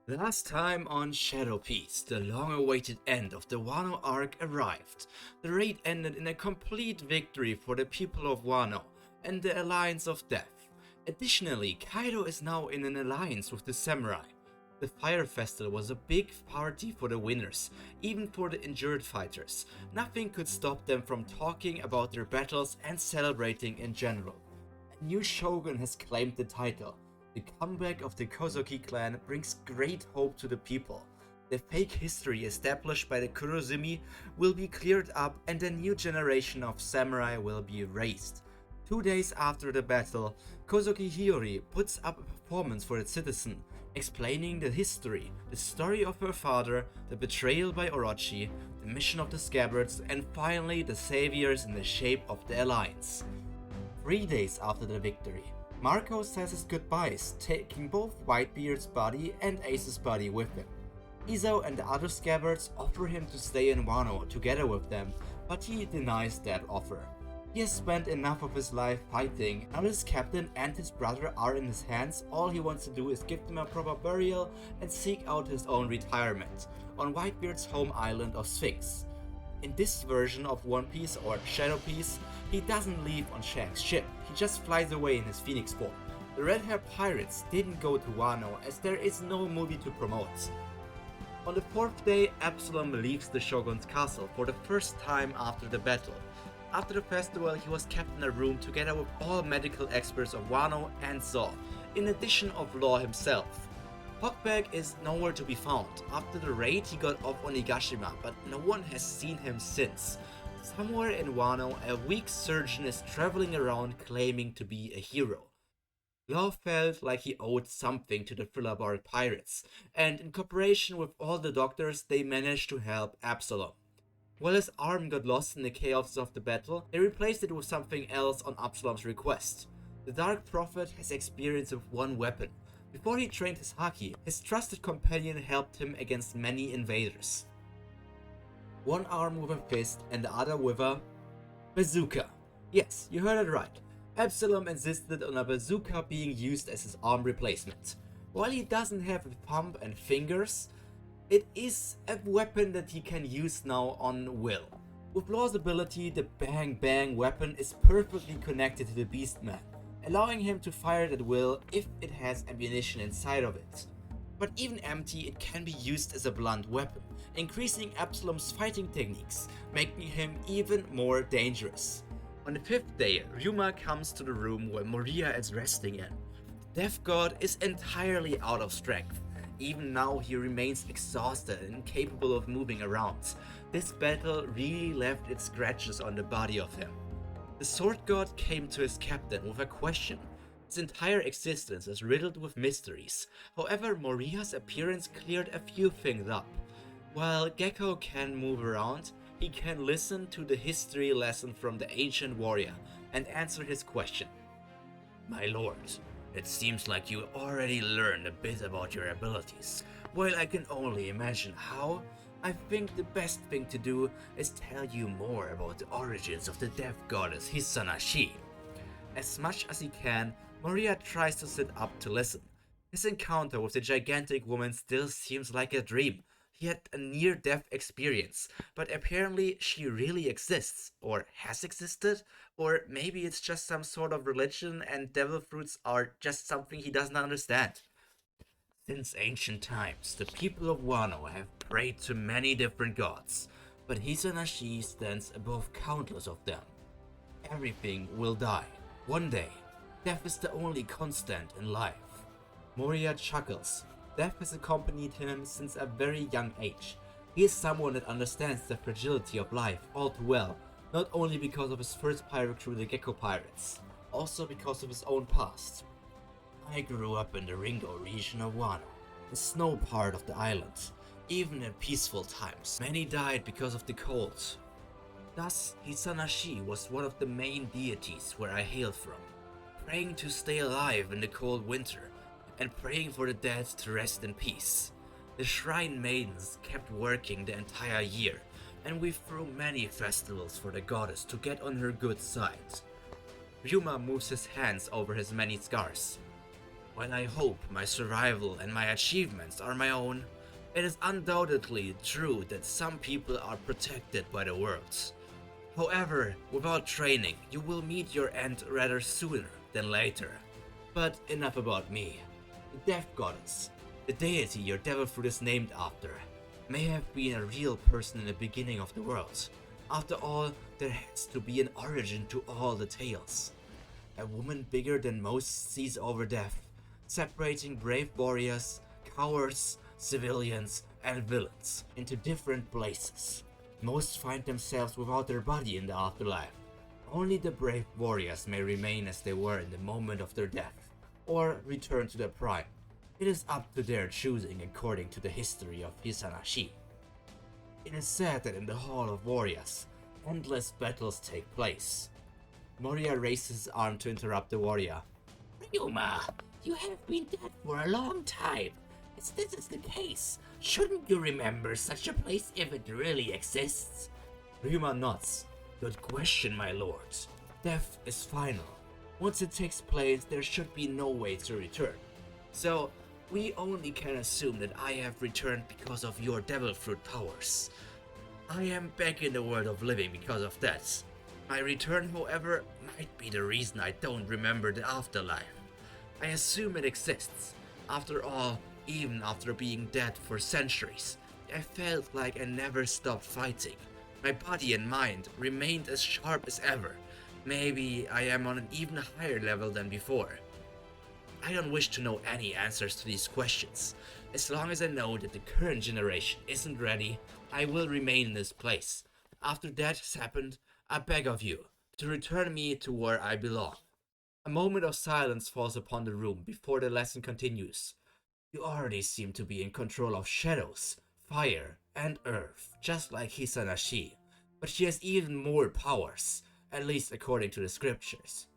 Last time on Shadow Piece, the long-awaited end of the Wano arc arrived. The raid ended in a complete victory for the people of Wano and the Alliance of Death. Additionally, Kaido is now in an alliance with the samurai. The Fire Festival was a big party for the winners, even for the injured fighters. Nothing could stop them from talking about their battles and celebrating in general. A new shogun has claimed the title. The comeback of the Kozuki clan brings great hope to the people. The fake history established by the Kurozumi will be cleared up and a new generation of samurai will be raised. 2 days after the battle, Kozuki Hiyori puts up a performance for its citizen, explaining the history, the story of her father, the betrayal by Orochi, the mission of the Scabbards, and finally the saviors in the shape of the Alliance. 3 days after the victory, Marco says his goodbyes, taking both Whitebeard's body and Ace's body with him. Izo and the other Scabbards offer him to stay in Wano together with them, but he denies that offer. He has spent enough of his life fighting, now his captain and his brother are in his hands. All he wants to do is give them a proper burial and seek out his own retirement on Whitebeard's home island of Sphinx. In this version of One Piece or Shadow Piece, he doesn't leave on Shanks' ship, he just flies away in his phoenix form. The Red-Hair Pirates didn't go to Wano as there is no movie to promote. On the 4th day, Absalom leaves the Shogun's castle for the first time after the battle. After the festival, he was kept in a room together with all medical experts of Wano and Zou, in addition of Law himself. Hawkback is nowhere to be found. After the raid, he got off Onigashima, but no one has seen him since. Somewhere in Wano, a weak surgeon is traveling around claiming to be a hero. Law felt like he owed something to the Strawhat Pirates, and in cooperation with all the doctors, they managed to help Absalom. While his arm got lost in the chaos of the battle, they replaced it with something else on Absalom's request. The Dark Prophet has experience with one weapon. Before he trained his haki, his trusted companion helped him against many invaders. One arm with a fist and the other with a bazooka. Yes, you heard it right. Absalom insisted on a bazooka being used as his arm replacement. While he doesn't have a thumb and fingers, it is a weapon that he can use now on will. With Law's ability, the Bang Bang weapon is perfectly connected to the Beastman, allowing him to fire it at will if it has ammunition inside of it. But even empty, it can be used as a blunt weapon, increasing Absalom's fighting techniques, making him even more dangerous. On the 5th day, Ryuma comes to the room where Moria is resting in. The Death God is entirely out of strength. Even now he remains exhausted and incapable of moving around. This battle really left its scratches on the body of him. The Sword God came to his captain with a question. His entire existence is riddled with mysteries. However, Moria's appearance cleared a few things up. While Gecko can move around, he can listen to the history lesson from the ancient warrior and answer his question. My lord, it seems like you already learned a bit about your abilities. While I can only imagine how, I think the best thing to do is tell you more about the origins of the death goddess Hisanashi. As much as he can, Moria tries to sit up to listen. His encounter with the gigantic woman still seems like a dream. He had a near-death experience, but apparently she really exists, or has existed, or maybe it's just some sort of religion and devil fruits are just something he doesn't understand. Since ancient times, the people of Wano have prayed to many different gods, but Hisanashi stands above countless of them. Everything will die. One day, death is the only constant in life. Moria chuckles. Death has accompanied him since a very young age. He is someone that understands the fragility of life all too well, not only because of his first pirate crew, the Gecko Pirates, also because of his own past. I grew up in the Ringo region of Wano, the snow part of the island. Even in peaceful times, many died because of the cold. Thus, Hisanashi was one of the main deities where I hailed from, praying to stay alive in the cold winter, and praying for the dead to rest in peace. The shrine maidens kept working the entire year, and we threw many festivals for the goddess to get on her good side. Ryuma moves his hands over his many scars. While I hope my survival and my achievements are my own, it is undoubtedly true that some people are protected by the worlds. However, without training, you will meet your end rather sooner than later. But enough about me. The Death Goddess, the deity your devil fruit is named after, may have been a real person in the beginning of the world. After all, there has to be an origin to all the tales. A woman bigger than most sees over death, separating brave warriors, cowards, civilians, and villains into different places. Most find themselves without their body in the afterlife. Only the brave warriors may remain as they were in the moment of their death, or return to their prime. It is up to their choosing according to the history of Hisanashi. It is said that in the Hall of Warriors, endless battles take place. Moria raises his arm to interrupt the warrior. Ryuma, you have been dead for a long time. As this is the case, shouldn't you remember such a place if it really exists? Ryuma nods. Good question, my lord. Death is final. Once it takes place, there should be no way to return. So, we only can assume that I have returned because of your devil fruit powers. I am back in the world of living because of that. My return, however, might be the reason I don't remember the afterlife. I assume it exists. After all, even after being dead for centuries, I felt like I never stopped fighting. My body and mind remained as sharp as ever. Maybe I am on an even higher level than before. I don't wish to know any answers to these questions. As long as I know that the current generation isn't ready, I will remain in this place. After that has happened, I beg of you to return me to where I belong. A moment of silence falls upon the room before the lesson continues. You already seem to be in control of shadows, fire, and earth, just like Hisanashi, but she has even more powers, at least according to the scriptures.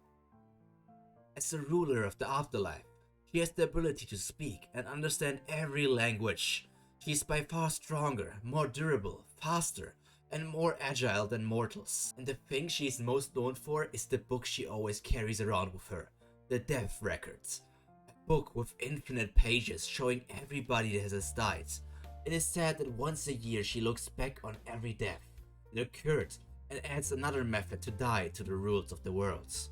As the ruler of the afterlife, she has the ability to speak and understand every language. She is by far stronger, more durable, faster, and more agile than mortals. And the thing she is most known for is the book she always carries around with her, the Death Records. A book with infinite pages showing everybody that has died. It is said that once a year she looks back on every death that occurred and adds another method to die to the rules of the worlds.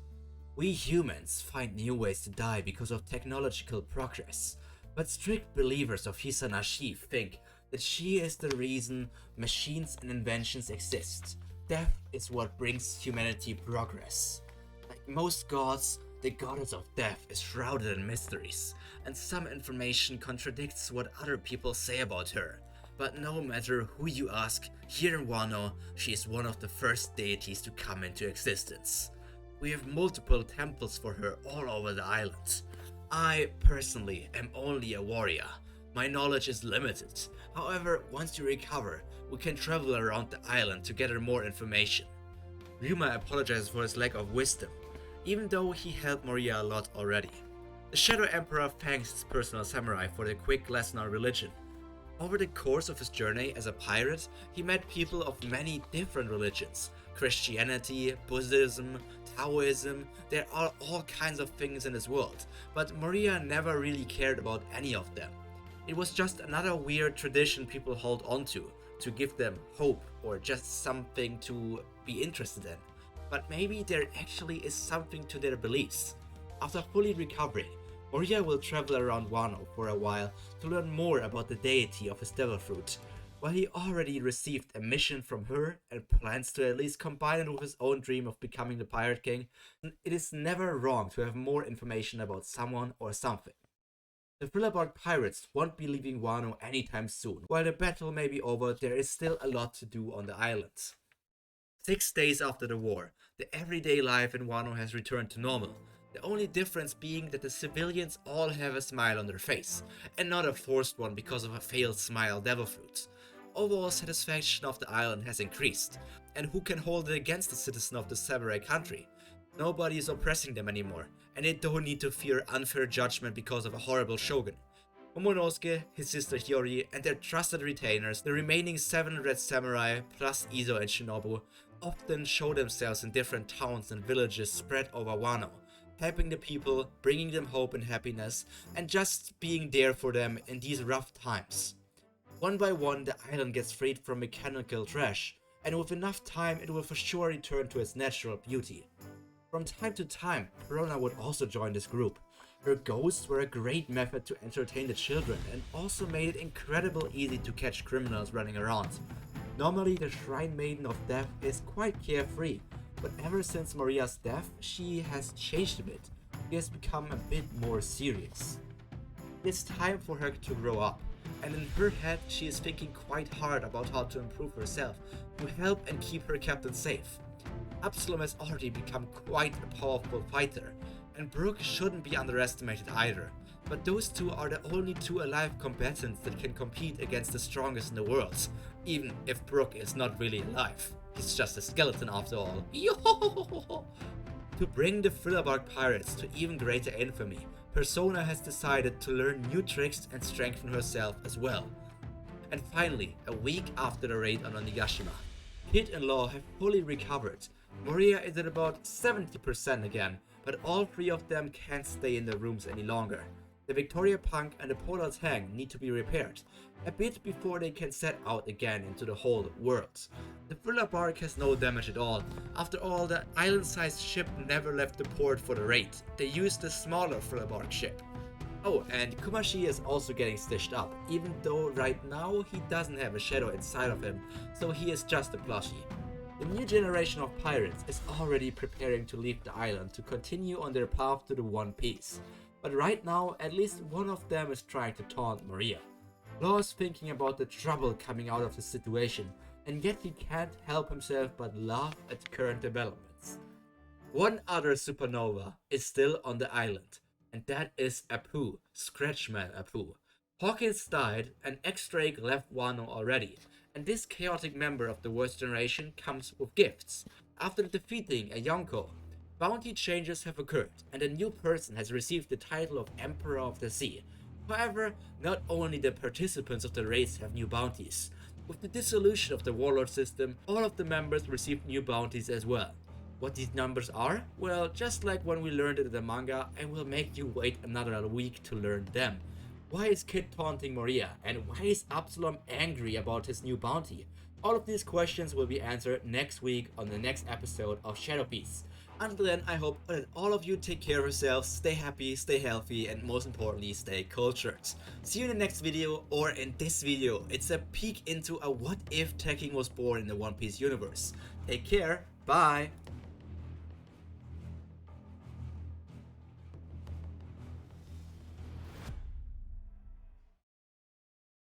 We humans find new ways to die because of technological progress, but strict believers of Hisanashi think that she is the reason machines and inventions exist. Death is what brings humanity progress. Like most gods, the goddess of death is shrouded in mysteries, and some information contradicts what other people say about her. But no matter who you ask, here in Wano, she is one of the first deities to come into existence. We have multiple temples for her all over the island. I, personally, am only a warrior. My knowledge is limited. However, once you recover, we can travel around the island to gather more information. Ryuma apologizes for his lack of wisdom, even though he helped Moria a lot already. The Shadow Emperor thanks his personal samurai for the quick lesson on religion. Over the course of his journey as a pirate, he met people of many different religions. Christianity, Buddhism, Taoism, there are all kinds of things in this world, but Moria never really cared about any of them. It was just another weird tradition people hold onto to give them hope or just something to be interested in. But maybe there actually is something to their beliefs. After fully recovering, Moria will travel around Wano for a while to learn more about the deity of his devil fruit. While he already received a mission from her and plans to at least combine it with his own dream of becoming the Pirate King, it is never wrong to have more information about someone or something. The Strawhat Pirates won't be leaving Wano anytime soon. While the battle may be over, there is still a lot to do on the island. 6 days after the war, the everyday life in Wano has returned to normal. The only difference being that the civilians all have a smile on their face, and not a forced one because of a failed smile devil fruit. Overall satisfaction of the island has increased, and who can hold it against the citizen of the samurai country? Nobody is oppressing them anymore, and they don't need to fear unfair judgment because of a horrible shogun. Momonosuke, his sister Hiyori, and their trusted retainers, the remaining 7 red samurai, plus Izo and Shinobu, often show themselves in different towns and villages spread over Wano, helping the people, bringing them hope and happiness, and just being there for them in these rough times. One by one, the island gets freed from mechanical trash, and with enough time it will for sure return to its natural beauty. From time to time, Perona would also join this group. Her ghosts were a great method to entertain the children and also made it incredibly easy to catch criminals running around. Normally the Shrine Maiden of Death is quite carefree, but ever since Maria's death she has changed a bit. She has become a bit more serious. It's time for her to grow up, and in her head she is thinking quite hard about how to improve herself to help and keep her captain safe. Absalom has already become quite a powerful fighter, and Brook shouldn't be underestimated either, but those two are the only two alive combatants that can compete against the strongest in the world, even if Brook is not really alive. He's just a skeleton after all. Yo! To bring the Strawhat Pirates to even greater infamy, Persona has decided to learn new tricks and strengthen herself as well. And finally, a week after the raid on Onigashima, Kid and Law have fully recovered. Maria is at about 70% again, but all three of them can't stay in their rooms any longer. The Victoria Punk and the Polar Tang need to be repaired, a bit before they can set out again into the whole world. The Thriller Bark has no damage at all. After all, the island-sized ship never left the port for the raid. They used the smaller Thriller Bark ship. Oh, and Kumashi is also getting stitched up, even though right now he doesn't have a shadow inside of him, so he is just a plushie. The new generation of pirates is already preparing to leave the island to continue on their path to the One Piece. But right now, at least one of them is trying to taunt Maria. Law is thinking about the trouble coming out of the situation, and yet he can't help himself but laugh at current developments. One other supernova is still on the island, and that is Apu, Scratchman Apu. Hawkins died, and X-Drake left Wano already, and this chaotic member of the worst generation comes with gifts. After defeating a Yonko, bounty changes have occurred, and a new person has received the title of Emperor of the Sea. However, not only the participants of the race have new bounties. With the dissolution of the warlord system, all of the members receive new bounties as well. What these numbers are? Well, just like when we learned it in the manga, I will make you wait another week to learn them. Why is Kid taunting Maria? And why is Absalom angry about his new bounty? All of these questions will be answered next week on the next episode of Shadow Piece. Until then, I hope that all of you take care of yourselves, stay happy, stay healthy, and most importantly, stay cultured. See you in the next video, or in this video. It's a peek into a what if Tekking was born in the One Piece universe. Take care, bye!